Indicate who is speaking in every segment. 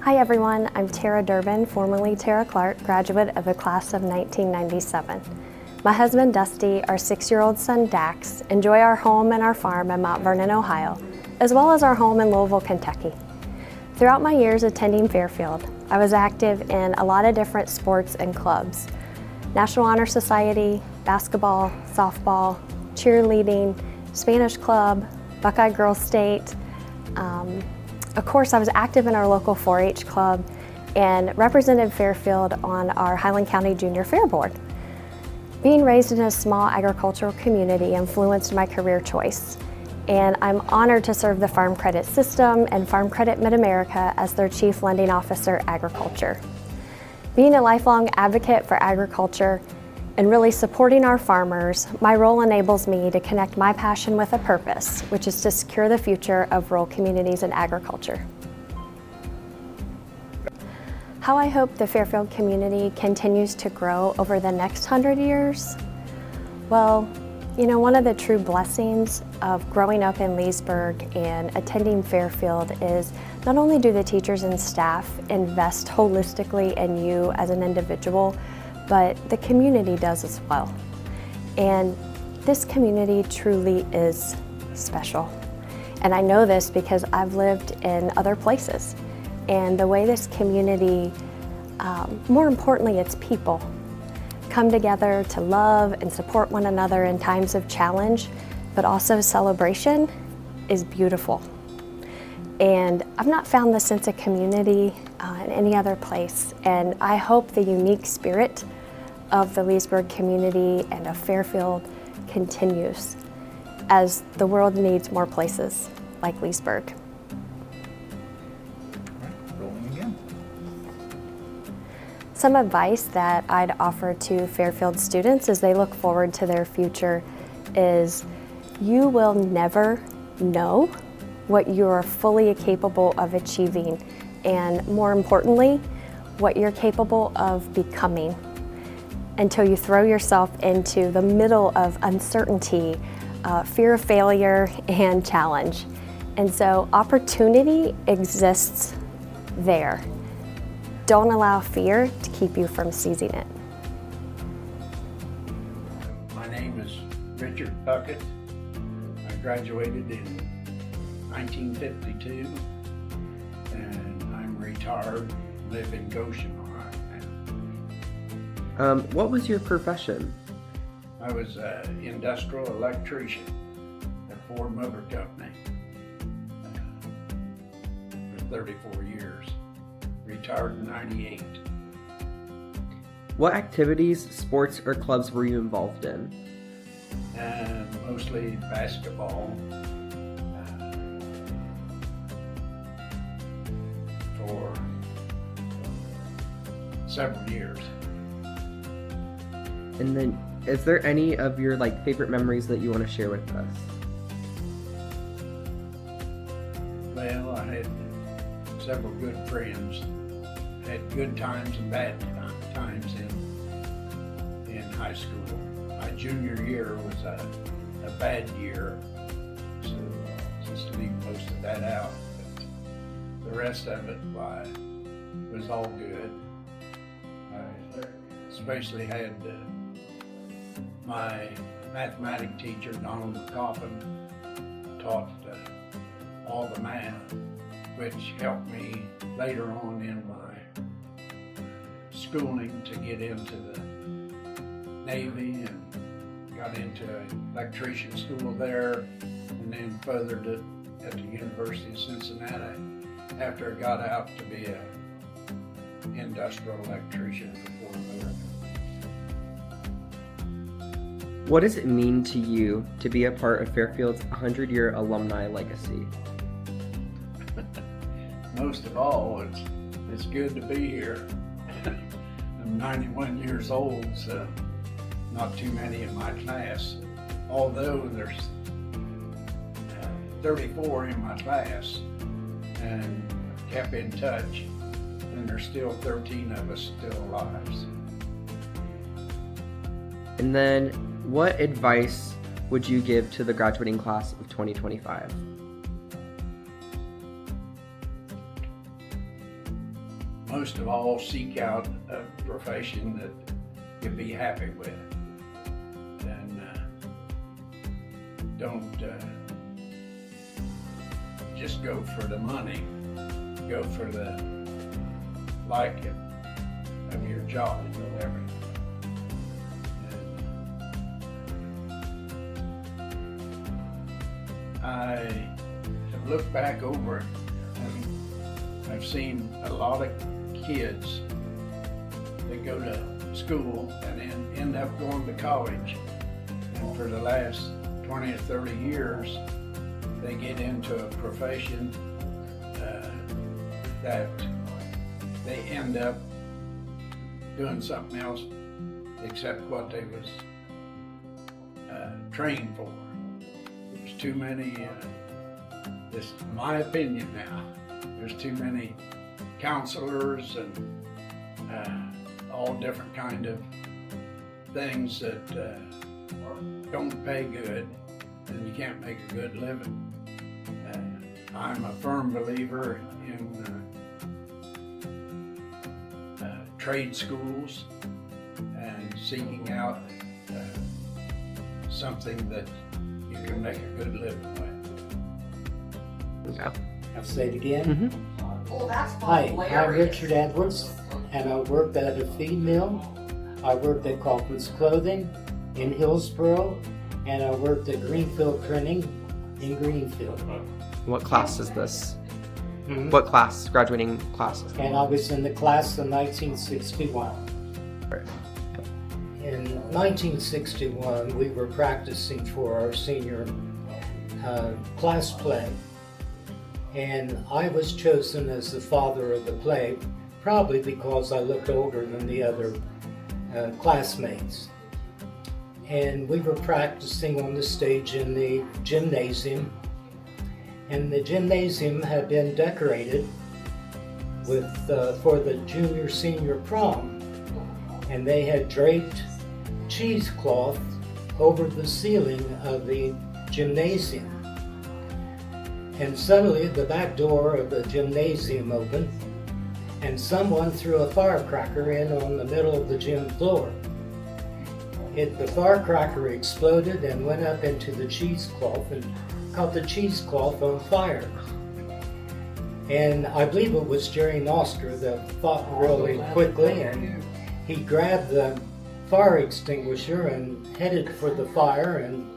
Speaker 1: Hi everyone, I'm Tara Durbin, formerly Tara Clark, graduate of the class of 1997. My husband Dusty, our 6-year-old son Dax, enjoy our home and our farm in Mount Vernon, Ohio, as well as our home in Louisville, Kentucky. Throughout my years attending Fairfield, I was active in a lot of different sports and clubs. National Honor Society, basketball, softball, cheerleading, Spanish club, Buckeye Girls State. Of course, I was active in our local 4-H club and represented Fairfield on our Highland County Junior Fair Board. Being raised in a small agricultural community influenced my career choice, and I'm honored to serve the Farm Credit System and Farm Credit Mid-America as their Chief Lending Officer, Agriculture. Being a lifelong advocate for agriculture and really supporting our farmers, my role enables me to connect my passion with a purpose, which is to secure the future of rural communities and agriculture. How I hope the Fairfield community continues to grow over the next 100 years? Well, you know, one of the true blessings of growing up in Leesburg and attending Fairfield is not only do the teachers and staff invest holistically in you as an individual, but the community does as well. And this community truly is special. And I know this because I've lived in other places. And the way this community, more importantly, its people, come together to love and support one another in times of challenge, but also celebration, is beautiful. And I've not found this sense of community in any other place. And I hope the unique spirit of the Leesburg community and of Fairfield continues as the world needs more places like Leesburg.
Speaker 2: Rolling again.
Speaker 1: Some advice that I'd offer to Fairfield students as they look forward to their future is you will never know what you are fully capable of achieving, and more importantly, what you're capable of becoming, until you throw yourself into the middle of uncertainty, fear of failure, and challenge. And so opportunity exists there. Don't allow fear to keep you from seizing it.
Speaker 2: My name is Richard Puckett. I graduated in 1952, and I'm retired, live in Goshen, Ohio now.
Speaker 3: What was your profession?
Speaker 2: I was an industrial electrician at Ford Motor Company for 34 years. Retired in 98.
Speaker 3: What activities, sports, or clubs were you involved in?
Speaker 2: And mostly basketball for several years.
Speaker 3: And then, is there any of your favorite memories that you want to share with us?
Speaker 2: Well, I had several good friends. Had good times and bad times in high school. My junior year was a bad year, so just leave most of that out. But the rest of it was all good. I especially had my mathematics teacher, Donald McCoffin, taught all the math, which helped me later on in my schooling to get into the Navy, and got into electrician school there, and then furthered it at the University of Cincinnati after I got out to be an industrial electrician for Ford Motor.
Speaker 3: What does it mean to you to be a part of Fairfield's 100-year alumni legacy?
Speaker 2: Most of all, it's good to be here. I'm 91 years old, so not too many in my class. Although there's 34 in my class, and kept in touch, and there's still 13 of us still alive.
Speaker 3: And then, what advice would you give to the graduating class of 2025?
Speaker 2: most of all, seek out a profession that you'll be happy with. And don't just go for the money, go for the like of your job or whatever. I have looked back over it, and I've seen a lot of kids that go to school and then end up going to college. And for the last 20 or 30 years, they get into a profession that they end up doing something else except what they was trained for. There's too many, this is my opinion now, there's too many counselors and all different kind of things that don't pay good, and you can't make a good living. I'm a firm believer in trade schools and seeking out something that you can make a good living with.
Speaker 3: Yeah.
Speaker 4: I'll say it again. Hi, I'm Richard Edwards, and I worked at a feed mill. I worked at Kaufman's Clothing in Hillsboro, and I worked at Greenfield Printing in Greenfield.
Speaker 3: What class is this? What class, graduating class?
Speaker 4: And I was in the class of 1961. In 1961, we were practicing for our senior class play, and I was chosen as the father of the play, probably because I looked older than the other classmates. And we were practicing on the stage in the gymnasium, and the gymnasium had been decorated with for the junior-senior prom, and they had draped cheesecloth over the ceiling of the gymnasium. And suddenly the back door of the gymnasium opened, and someone threw a firecracker in on the middle of the gym floor. The firecracker exploded and went up into the cheesecloth and caught the cheesecloth on fire. And I believe it was Jerry Noster that fought really quickly, and he grabbed the fire extinguisher and headed for the fire and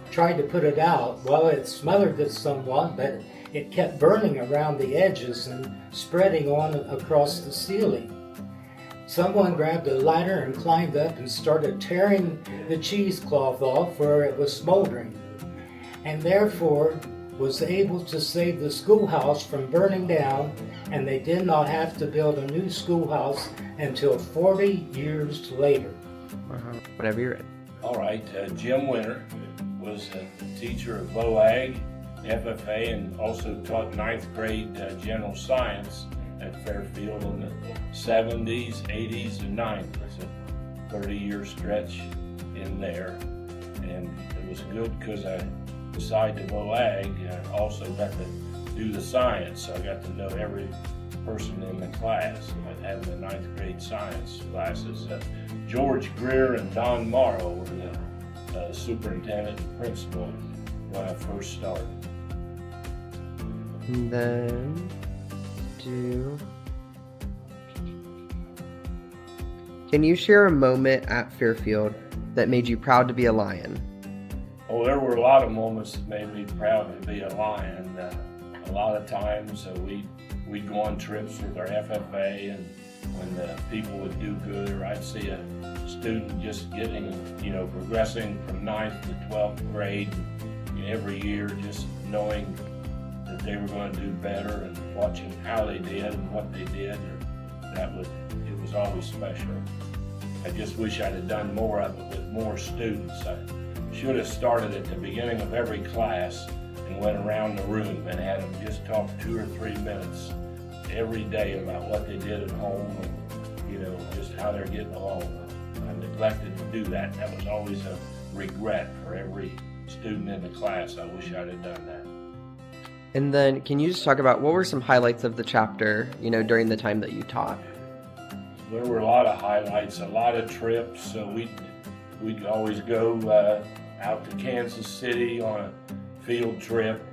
Speaker 4: tried to put it out. Well, it smothered it somewhat, but it kept burning around the edges and spreading on across the ceiling. Someone grabbed a ladder and climbed up and started tearing the cheesecloth off where it was smoldering, and therefore was able to save the schoolhouse from burning down, and they did not have to build a new schoolhouse until 40 years later.
Speaker 3: Whenever you're ready.
Speaker 5: All right, Jim Winter was a teacher of VOAG, FFA, and also taught 9th grade general science at Fairfield in the 70s, 80s, and 90s. A 30-year stretch in there. And it was good because I decided to VOAG. I also got to do the science, so I got to know every person in the class. I had the 9th grade science classes. George Greer and Don Morrow were the superintendent and principal when I first started.
Speaker 3: And then can you share a moment at Fairfield that made you proud to be a Lion?
Speaker 5: Oh, there were a lot of moments that made me proud to be a Lion. A lot of times we'd go on trips with our FFA, and when the people would do good, or I'd see a student just getting, progressing from 9th to 12th grade, and every year just knowing that they were going to do better and watching how they did and what they did, it was always special. I just wish I'd have done more of it with more students. I should have started at the beginning of every class and went around the room and had them just talk 2 or 3 minutes every day about what they did at home and, just how they're getting along. I neglected to do that. That was always a regret for every student in the class. I wish I'd have done that.
Speaker 3: And then can you just talk about what were some highlights of the chapter, during the time that you taught?
Speaker 5: There were a lot of highlights, a lot of trips. So we'd always go out to Kansas City on a field trip.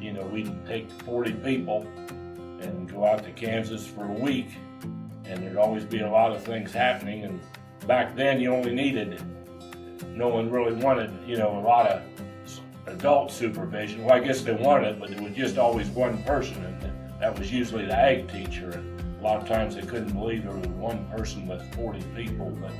Speaker 5: We'd take 40 people and go out to Kansas for a week, and there'd always be a lot of things happening. And back then, you only needed, no one really wanted, a lot of adult supervision. Well, I guess they wanted it, but it was just always one person, and that was usually the ag teacher. And a lot of times they couldn't believe there was one person with 40 people, but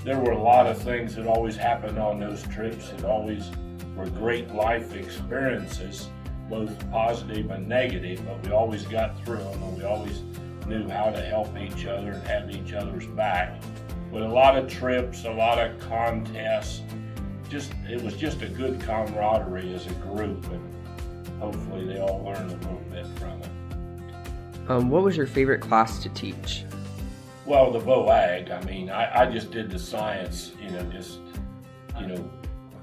Speaker 5: there were a lot of things that always happened on those trips. It always were great life experiences, both positive and negative, but we always got through them, and we always knew how to help each other and have each other's back. With a lot of trips, a lot of contests, it was just a good camaraderie as a group, and hopefully they all learned a little bit from it.
Speaker 3: What was your favorite class to teach?
Speaker 5: Well, the VOAG, I just did the science, a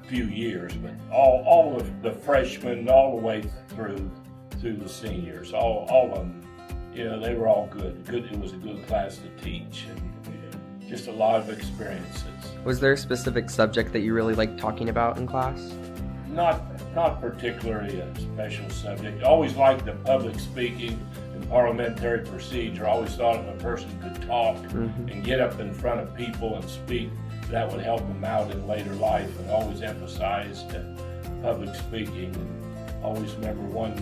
Speaker 5: few years, but all of the freshmen, all the way through the seniors, all of them, they were all good. It was a good class to teach, and just a lot of experiences.
Speaker 3: Was there a specific subject that you really liked talking about in class?
Speaker 5: Not particularly a special subject. Always liked the public speaking and parliamentary procedure. Always thought if a person could talk and get up in front of people and speak, that would help them out in later life, and always emphasized public speaking. And always remember one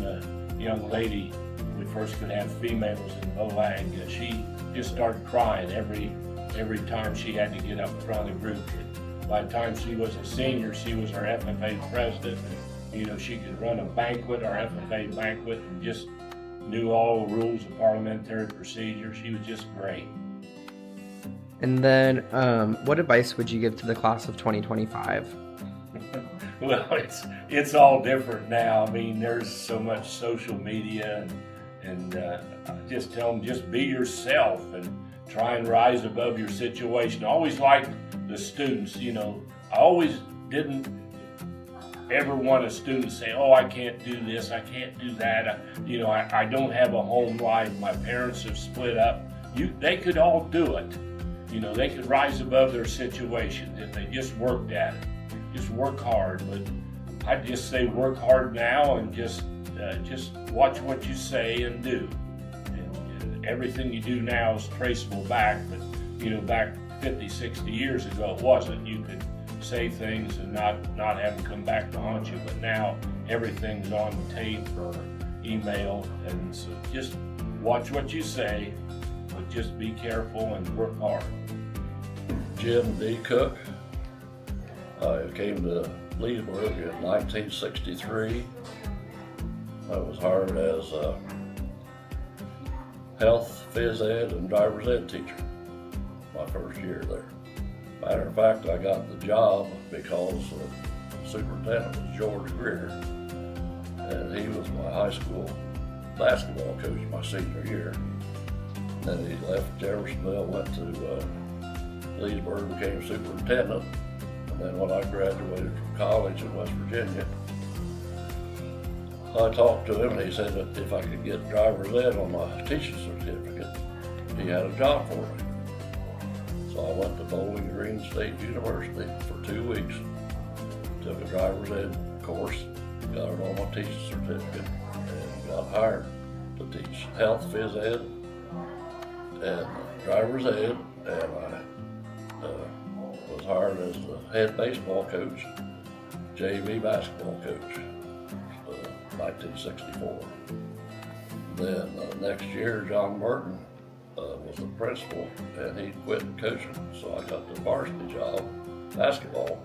Speaker 5: young lady, we first could have females in VOAG, she just started crying every time she had to get up in front of the group. By the time she was a senior, she was our FFA president. And, she could run a banquet, our FFA banquet, and just knew all the rules of parliamentary procedure. She was just great.
Speaker 3: And then, what advice would you give to the class of 2025?
Speaker 5: Well, it's all different now. There's so much social media, and just tell them, just be yourself and try and rise above your situation. I always liked the students, I always didn't ever want a student to say, oh, I can't do this, I can't do that, I don't have a home life, my parents have split up. They could all do it. They could rise above their situation if they just worked at it. Just work hard. But I just say work hard now, and just watch what you say and do. And everything you do now is traceable back, but back 50, 60 years ago it wasn't. You could say things and not have them come back to haunt you, but now everything's on tape or email, and so just watch what you say, but just be careful and work hard.
Speaker 6: Jim D. Cook. I came to Leesburg in 1963. I was hired as a health, phys ed, and driver's ed teacher my first year there. Matter of fact, I got the job because the superintendent was George Greer, and he was my high school basketball coach my senior year. Then he left Jeffersonville, went to Leesburg, became superintendent, and then when I graduated from college in West Virginia, I talked to him and he said that if I could get driver's ed on my teaching certificate, he had a job for me. So I went to Bowling Green State University for 2 weeks, took a driver's ed course, got it on my teaching certificate, and got hired to teach health, phys ed, and driver's ed, and I was hired as the head baseball coach, JV basketball coach, 1964. Then next year, John Burton was the principal, and he quit coaching, so I got the varsity job, basketball.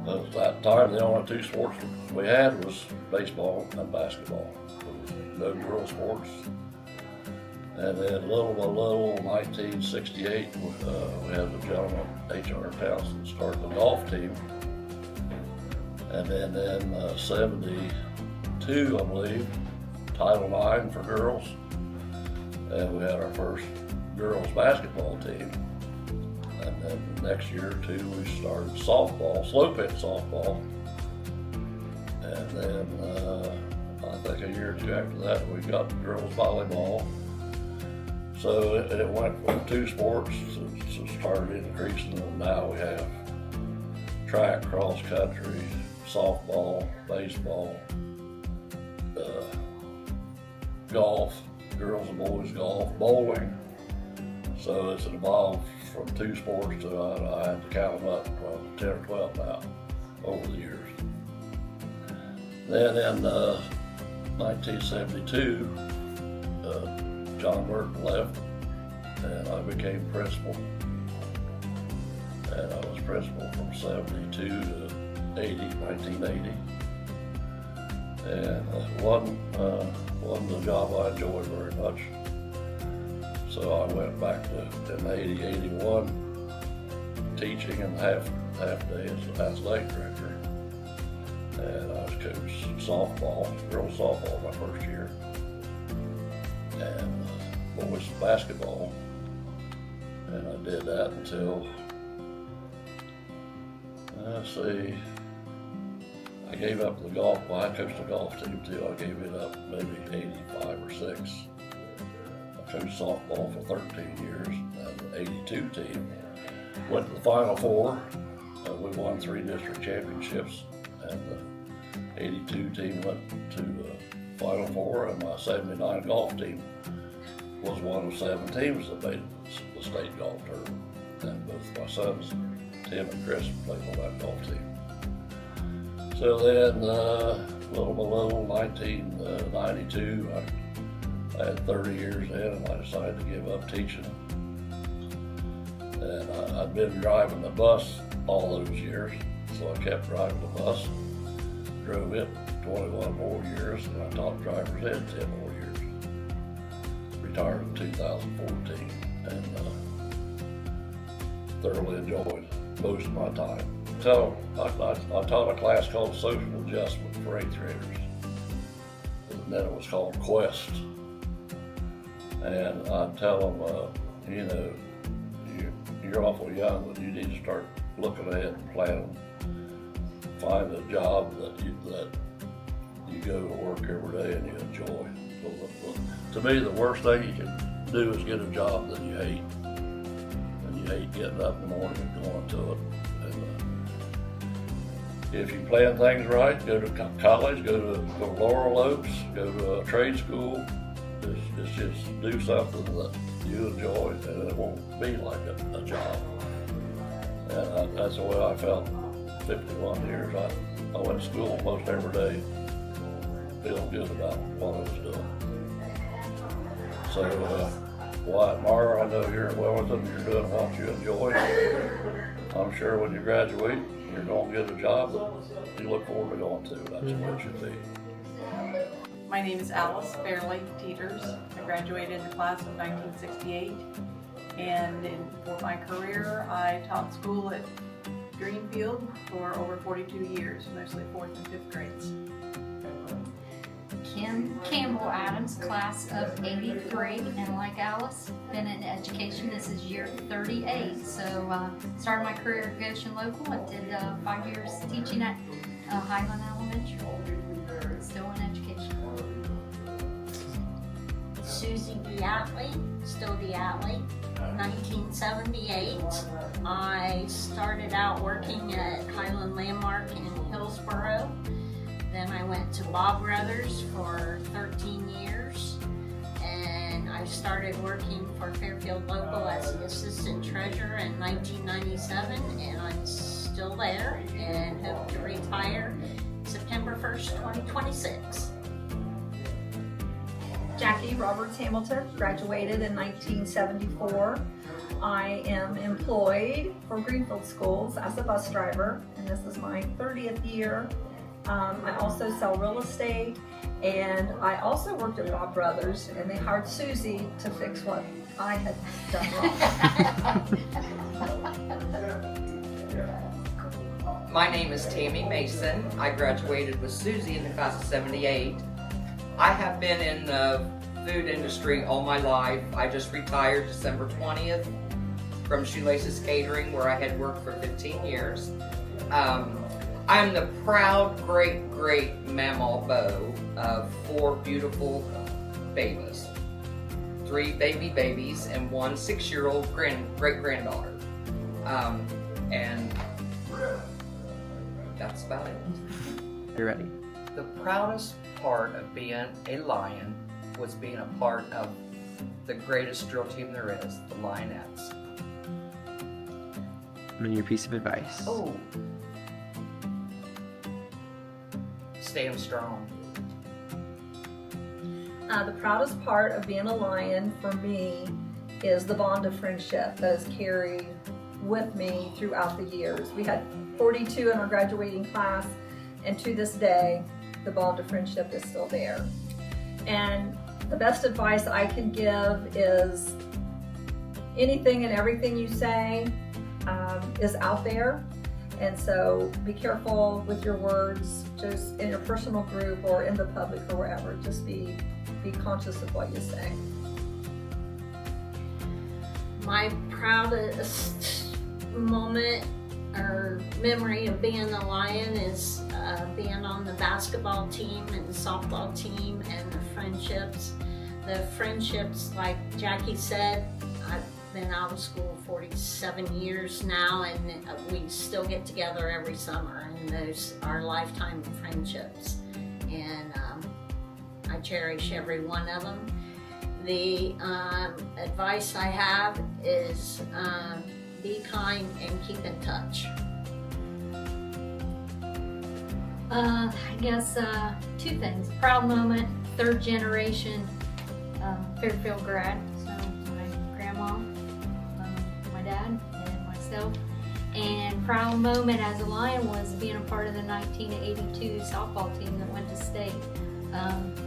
Speaker 6: At that time, the only two sports we had was baseball and basketball. There was no girls sports. And then little by little, 1968, we had the gentleman, H.R. Townsend, start the golf team. And then in 72, I believe, Title IX for girls. And we had our first girls basketball team. And then the next year or two, we started softball, slow pitch softball. And then I think a year or two after that, we got girls volleyball. So it went from 2 sports to started increasing, and now we have track, cross country, softball, baseball, golf, girls and boys golf, bowling. So it's evolved from 2 sports to, I had to count them up, from 10 or 12 now over the years. Then in 1972, John Burton left and I became principal. And I was principal from 72 to 1980. And it wasn't a job I enjoyed very much. So I went back to in 80, 81, teaching in half day as athletic director. And I was coaching softball, girls softball my first year, and boys basketball. And I did that until, let's see, I gave up the golf. Well, I coached the golf team too. I gave it up maybe 85 or 6. I coached softball for 13 years. And the 82 team went to the Final Four. We won 3 district championships. And the 82 team went to the Final Four, and my 79 golf team was one of 7 teams that made the state golf tournament. And both my sons, Tim and Chris, played on that golf team. So then, a little below 1992, I had 30 years in, and I decided to give up teaching. And I'd been driving the bus all those years, so I kept driving the bus. Drove it 21 more years, and I taught driver's ed 10 more years. Retired in 2014, and thoroughly enjoyed most of my time. So I taught a class called Social Adjustment for 8th graders, and then it was called Quest. And I'd tell them, you're awful young, but you need to start looking ahead and planning. Find a job that you go to work every day and you enjoy. So, to me, the worst thing you can do is get a job that you hate, and you hate getting up in the morning and going to it. And if you plan things right, go to college, go to Laurel Oaks, go to a trade school. Just do something that you enjoy, and it won't be like a job. And that's the way I felt. 51 years. I went to school almost every day, feeling good about what I was doing. So, Wyatt, Morrow, I know you're in Wellington, you're doing what you enjoy. I'm sure when you graduate, you're going to get a job that you look forward to going to. That's what it should be.
Speaker 7: My name is Alice Fairley Teeters. I graduated in the class of 1968, and for my career, I taught school at Greenfield for over 42 years, mostly 4th and 5th grades.
Speaker 8: Kim Campbell Adams, class of 83, and like Alice, been in education. This is year 38. So started my career at Goshen Local. I did 5 years teaching at Highland Elementary. Still in education.
Speaker 9: Susie Diatley, still Diatley. 1978, I started out working at Highland Landmark in Hillsboro. Then I went to Bob Brothers for 13 years, and I started working for Fairfield Local as the assistant treasurer in 1997, and I'm still there and hope to retire September 1st, 2026.
Speaker 10: Jackie Roberts Hamilton, graduated in 1974. I am employed for Greenfield Schools as a bus driver, and this is my 30th year. I also sell real estate, and I also worked at Bob Brothers, and they hired Susie to fix what I had done wrong.
Speaker 11: My name is Tammy Mason. I graduated with Susie in the class of 78. I have been in the food industry all my life. I just retired December 20th from Shoelaces Catering, where I had worked for 15 years. I'm the proud great mamaw beau of 4 beautiful babies. 3 babies, and 1 6-year-old great-granddaughter. And that's about it.
Speaker 3: You're ready.
Speaker 11: The proudest part of being a Lion was being a part of the greatest drill team there is, the Lionettes.
Speaker 3: And your piece of advice.
Speaker 11: Oh. Stand strong.
Speaker 10: The proudest part of being a Lion for me is the bond of friendship that is carried with me throughout the years. We had 42 in our graduating class, and to this day, the bond of friendship is still there. And the best advice I can give is anything and everything you say is out there. And so be careful with your words, just in your personal group or in the public or wherever. Just be conscious of what you say.
Speaker 9: My proudest moment or memory of being a Lion is being on the basketball team and the softball team, and the friendships. The friendships, like Jackie said, I've been out of school 47 years now, and we still get together every summer, and those are lifetime friendships. And I cherish every one of them. The advice I have is be kind and keep in touch.
Speaker 8: I guess 2 things. Proud moment, 3rd generation Fairfield grad. So my grandma, my dad, and myself. And proud moment as a Lion was being a part of the 1982 softball team that went to state.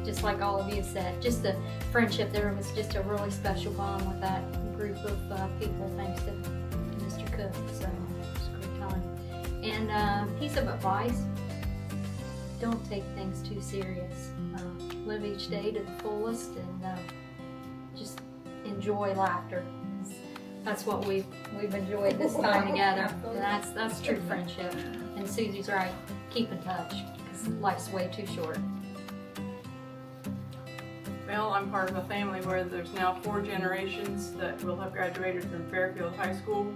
Speaker 8: Just like all of you said, just the friendship there was just a really special bond with that group of people, thanks to Mr. Cook. So it was a great time. And piece of advice: don't take things too serious. Live each day to the fullest, and just enjoy laughter. That's what we've enjoyed this time together. And that's true friendship. And Susie's right. Keep in touch, because life's way too short.
Speaker 7: Well, I'm part of a family where there's now 4 generations that will have graduated from Fairfield High School.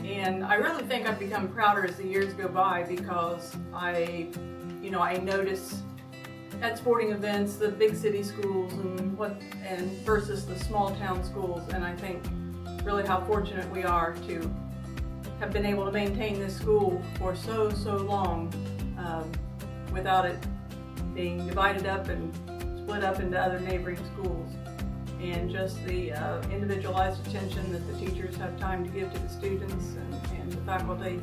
Speaker 7: And I really think I've become prouder as the years go by, because I notice at sporting events the big city schools and versus the small town schools, and I think really how fortunate we are to have been able to maintain this school for so long without it being divided up and split up into other neighboring schools, and just the individualized attention that the teachers have time to give to the students, and the faculty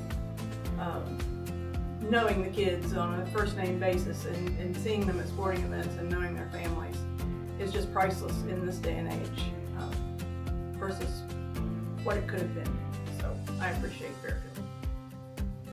Speaker 7: knowing the kids on a first name basis, and seeing them at sporting events and knowing their families is just priceless in this day and age versus what it could have been. So I appreciate Fairfield.